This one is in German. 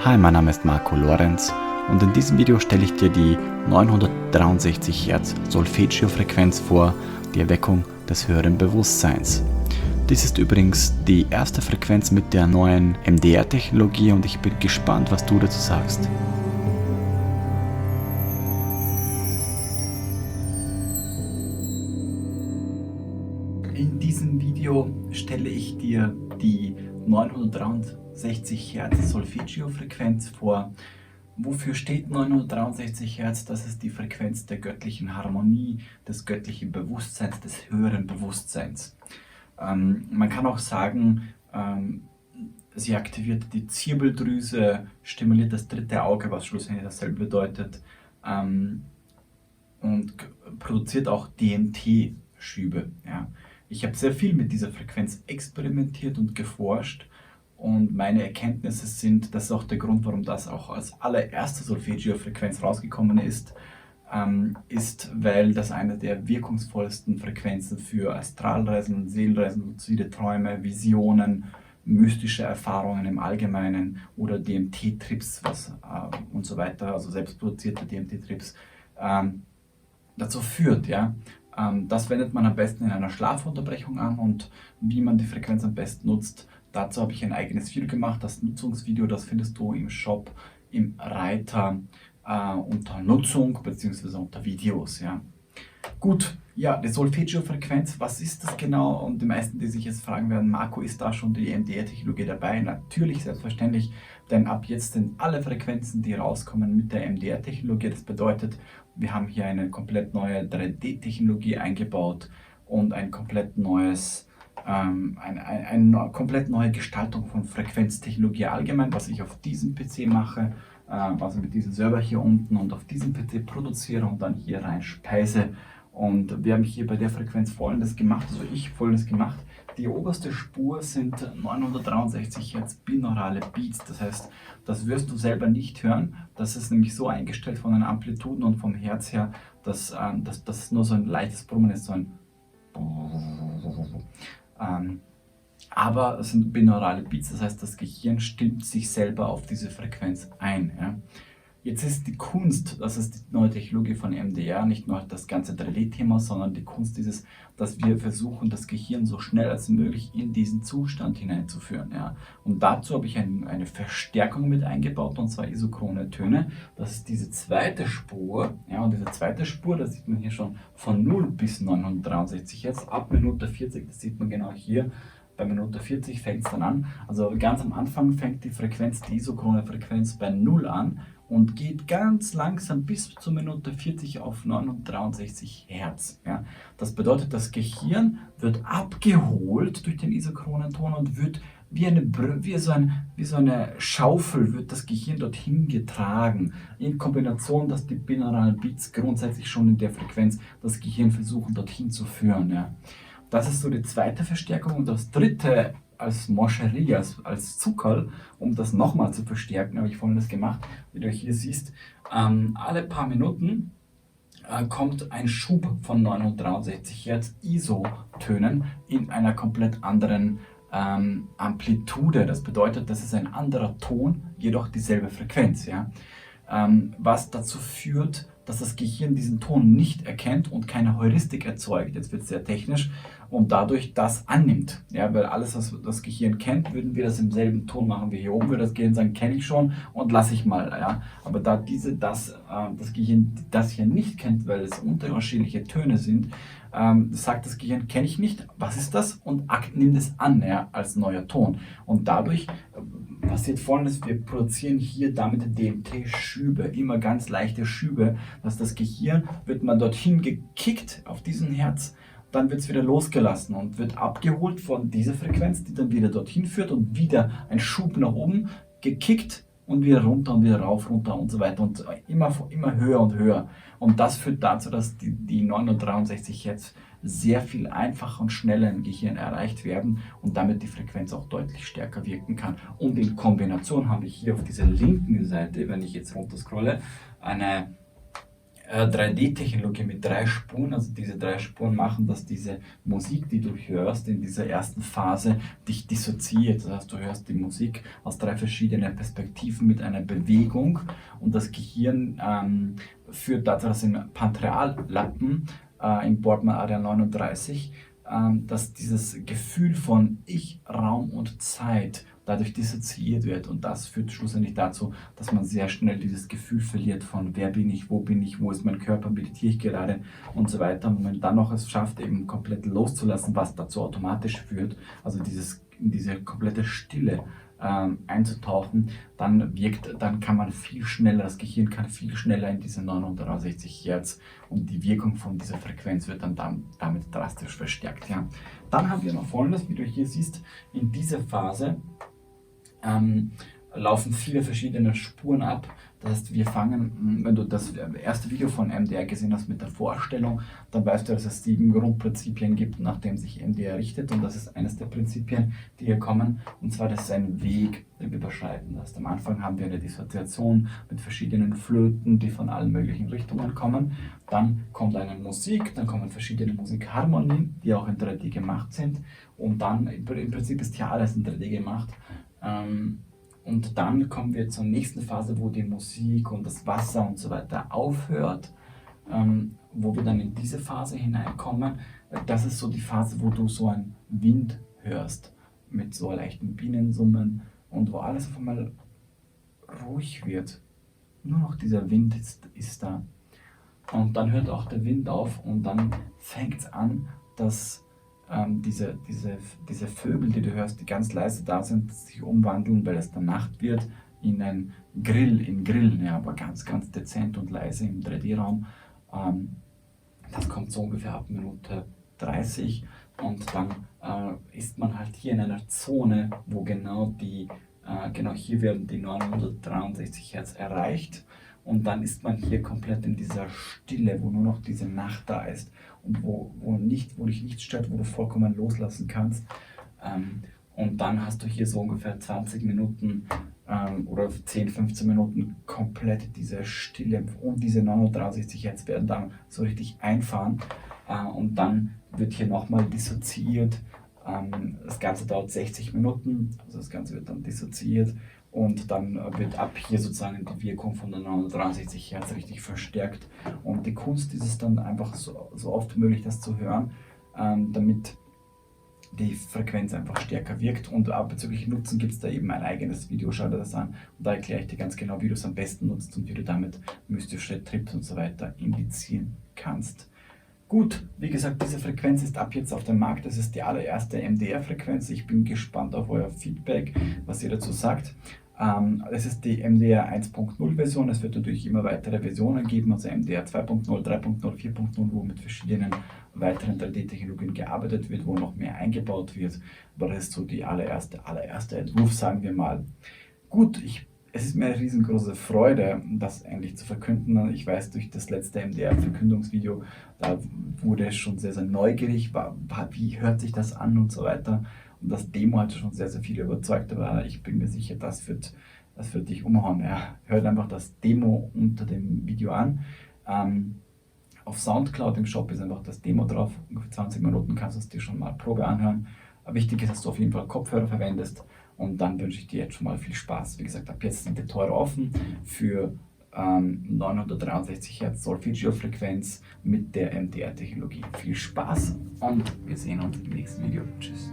Hi, mein Name ist Marco Lorenz und in diesem Video stelle ich dir die 963 Hz Solfeggio-Frequenz vor, die Erweckung des höheren Bewusstseins. Dies ist übrigens die erste Frequenz mit der neuen MDR-Technologie und ich bin gespannt, was du dazu sagst. In diesem Video stelle ich dir die 963 Hz Solfeggio-Frequenz vor. Wofür steht 963 Hz? Das ist die Frequenz der göttlichen Harmonie, des göttlichen Bewusstseins, des höheren Bewusstseins. Man kann auch sagen, sie aktiviert die Zirbeldrüse, stimuliert das dritte Auge, was schlussendlich dasselbe bedeutet, und produziert auch DMT-Schübe. Ja. Ich habe sehr viel mit dieser Frequenz experimentiert und geforscht und meine Erkenntnisse sind, das ist auch der Grund, warum das auch als allererste Solfeggio-Frequenz rausgekommen ist, weil das eine der wirkungsvollsten Frequenzen für Astralreisen, Seelenreisen, luzide Träume, Visionen, mystische Erfahrungen im Allgemeinen oder DMT-Trips und so weiter, also selbstproduzierte DMT-Trips, dazu führt. Ja? Das wendet man am besten in einer Schlafunterbrechung an und wie man die Frequenz am besten nutzt, dazu habe ich ein eigenes Video gemacht. Das Nutzungsvideo, das findest du im Shop im Reiter unter Nutzung bzw. unter Videos. Ja. Gut, ja, die Solfeggio-Frequenz, was ist das genau? Und die meisten, die sich jetzt fragen werden, Marco, ist da schon die MDR-Technologie dabei? Natürlich, selbstverständlich, denn ab jetzt sind alle Frequenzen, die rauskommen, mit der MDR-Technologie. Das bedeutet, wir haben hier eine komplett neue 3D-Technologie eingebaut und ein komplett neues, eine komplett neue Gestaltung von Frequenztechnologie allgemein, was ich auf diesem PC mache, also mit diesem Server hier unten und auf diesem PC produziere und dann hier rein speise. Und wir haben hier bei der Frequenz Folgendes gemacht, also ich Folgendes gemacht. Die oberste Spur sind 963 Hz binaurale Beats, das heißt, das wirst du selber nicht hören. Das ist nämlich so eingestellt von den Amplituden und vom Herz her, dass das nur so ein leichtes Brummen ist, so ein aber es sind binaurale Beats, das heißt, das Gehirn stimmt sich selber auf diese Frequenz ein. Ja. Jetzt ist die Kunst, das ist die neue Technologie von MDR, nicht nur das ganze 3D-Thema, sondern die Kunst ist es, dass wir versuchen, das Gehirn so schnell als möglich in diesen Zustand hineinzuführen. Ja. Und dazu habe ich eine Verstärkung mit eingebaut, und zwar isochrone Töne. Das ist diese zweite Spur. Ja, und diese zweite Spur, das sieht man hier schon von 0 bis 963 Hertz, ab Minute 40, das sieht man genau hier. Bei Minute 40 fängt es dann an. Also ganz am Anfang fängt die Frequenz, die isochrone Frequenz bei 0 an und geht ganz langsam bis zur Minute 40 auf 963 Hertz. Ja. Das bedeutet, das Gehirn wird abgeholt durch den isochronen Ton und wird wie so eine Schaufel wird das Gehirn dorthin getragen. In Kombination, dass die binauralen Beats grundsätzlich schon in der Frequenz das Gehirn versuchen dorthin zu führen. Ja. Das ist so die zweite Verstärkung und das dritte als Moscherie, als Zuckerl, um das nochmal zu verstärken, habe ich Folgendes gemacht, wie du hier siehst. Alle paar Minuten kommt ein Schub von 963 Hertz ISO-Tönen in einer komplett anderen Amplitude. Das bedeutet, das ist ein anderer Ton, jedoch dieselbe Frequenz. Ja? Was dazu führt, dass das Gehirn diesen Ton nicht erkennt und keine Heuristik erzeugt, jetzt wird es sehr technisch, und dadurch das annimmt. Ja, weil alles, was das Gehirn kennt, würden wir das im selben Ton machen wie hier oben, würde das Gehirn sagen, kenne ich schon und lasse ich mal. Ja. Aber da das Gehirn das hier nicht kennt, weil es unterschiedliche Töne sind, sagt das Gehirn, kenne ich nicht, was ist das? Und nimmt es an, ja, als neuer Ton. Und dadurch passiert Folgendes, wir produzieren hier damit DMT-Schübe, immer ganz leichte Schübe, dass das Gehirn wird mal dorthin gekickt auf diesen Herz, dann wird es wieder losgelassen und wird abgeholt von dieser Frequenz, die dann wieder dorthin führt und wieder ein Schub nach oben, gekickt und wieder runter und wieder rauf, runter und so weiter und immer höher und höher. Und das führt dazu, dass die 963 Hertz sehr viel einfacher und schneller im Gehirn erreicht werden und damit die Frequenz auch deutlich stärker wirken kann. Und in Kombination habe ich hier auf dieser linken Seite, wenn ich jetzt runter scrolle, eine 3D-Technologie mit 3 Spuren, also diese 3 Spuren machen, dass diese Musik, die du hörst, in dieser ersten Phase dich dissoziiert. Das heißt, du hörst die Musik aus 3 verschiedenen Perspektiven mit einer Bewegung und das Gehirn führt dazu, dass im Pancreallappen im Brodmann Area 39, dass dieses Gefühl von Ich, Raum und Zeit dadurch dissoziiert wird und das führt schlussendlich dazu, dass man sehr schnell dieses Gefühl verliert von wer bin ich, wo ist mein Körper, meditiere ich gerade und so weiter. Und wenn man dann noch es schafft, eben komplett loszulassen, was dazu automatisch führt, also in diese komplette Stille einzutauchen, dann kann man viel schneller, das Gehirn kann viel schneller in diese 960 Hertz und die Wirkung von dieser Frequenz wird dann damit drastisch verstärkt. Ja. Dann haben wir noch Folgendes, wie du hier siehst, in dieser Phase laufen viele verschiedene Spuren ab. Das heißt, wir fangen, wenn du das erste Video von MDR gesehen hast mit der Vorstellung, dann weißt du, dass es 7 Grundprinzipien gibt, nach denen sich MDR richtet. Und das ist eines der Prinzipien, die hier kommen. Und zwar, das ist ein Weg, den wir beschreiten. Das heißt, am Anfang haben wir eine Dissoziation mit verschiedenen Flöten, die von allen möglichen Richtungen kommen. Dann kommt eine Musik, dann kommen verschiedene Musikharmonien, die auch in 3D gemacht sind. Und dann, im Prinzip ist hier alles in 3D gemacht. Und dann kommen wir zur nächsten Phase, wo die Musik und das Wasser und so weiter aufhört, wo wir dann in diese Phase hineinkommen. Das ist so die Phase, wo du so einen Wind hörst, mit so leichten Bienensummen und wo alles auf einmal ruhig wird. Nur noch dieser Wind ist da. Und dann hört auch der Wind auf und dann fängt es an, dass diese Vögel, die du hörst, die ganz leise da sind, sich umwandeln, weil es dann Nacht wird, in ein Grillen, ja, aber ganz, ganz dezent und leise im 3D-Raum. Das kommt so ungefähr ab Minute 30 und dann ist man halt hier in einer Zone, wo genau hier werden die 963 Hertz erreicht. Und dann ist man hier komplett in dieser Stille, wo nur noch diese Nacht da ist und wo dich nichts stört, wo du vollkommen loslassen kannst. Und dann hast du hier so ungefähr 20 Minuten oder 10, 15 Minuten komplett diese Stille und diese 963 Hertz werden dann so richtig einfahren. Und dann wird hier nochmal dissoziiert. Das Ganze dauert 60 Minuten, also das Ganze wird dann dissoziiert. Und dann wird ab hier sozusagen die Wirkung von der 963 Hertz richtig verstärkt. Und die Kunst ist es dann einfach so oft möglich, das zu hören, damit die Frequenz einfach stärker wirkt. Und bezüglich Nutzen gibt es da eben ein eigenes Video, schau dir das an. Und da erkläre ich dir ganz genau, wie du es am besten nutzt und wie du damit mystische Trips und so weiter indizieren kannst. Gut, wie gesagt, diese Frequenz ist ab jetzt auf dem Markt. Das ist die allererste MDR-Frequenz. Ich bin gespannt auf euer Feedback, was ihr dazu sagt. Es ist die MDR 1.0 Version. Es wird natürlich immer weitere Versionen geben, also MDR 2.0, 3.0, 4.0, wo mit verschiedenen weiteren 3D-Technologien gearbeitet wird, wo noch mehr eingebaut wird. Aber das ist so die allererste Entwurf, sagen wir mal. Gut, es ist mir eine riesengroße Freude, das endlich zu verkünden. Ich weiß, durch das letzte MDR-Verkündungsvideo, da wurde es schon sehr, sehr neugierig, wie hört sich das an und so weiter. Und das Demo hat schon sehr, sehr viel überzeugt, aber ich bin mir sicher, das wird dich umhauen. Ja. Hört einfach das Demo unter dem Video an. Auf Soundcloud im Shop ist einfach das Demo drauf. Ungefähr 20 Minuten kannst du es dir schon mal Probe anhören. Aber wichtig ist, dass du auf jeden Fall Kopfhörer verwendest. Und dann wünsche ich dir jetzt schon mal viel Spaß. Wie gesagt, ab jetzt sind die Tore offen für 963 Hertz Solfeggio-Frequenz mit der MDR-Technologie. Viel Spaß und wir sehen uns im nächsten Video. Tschüss.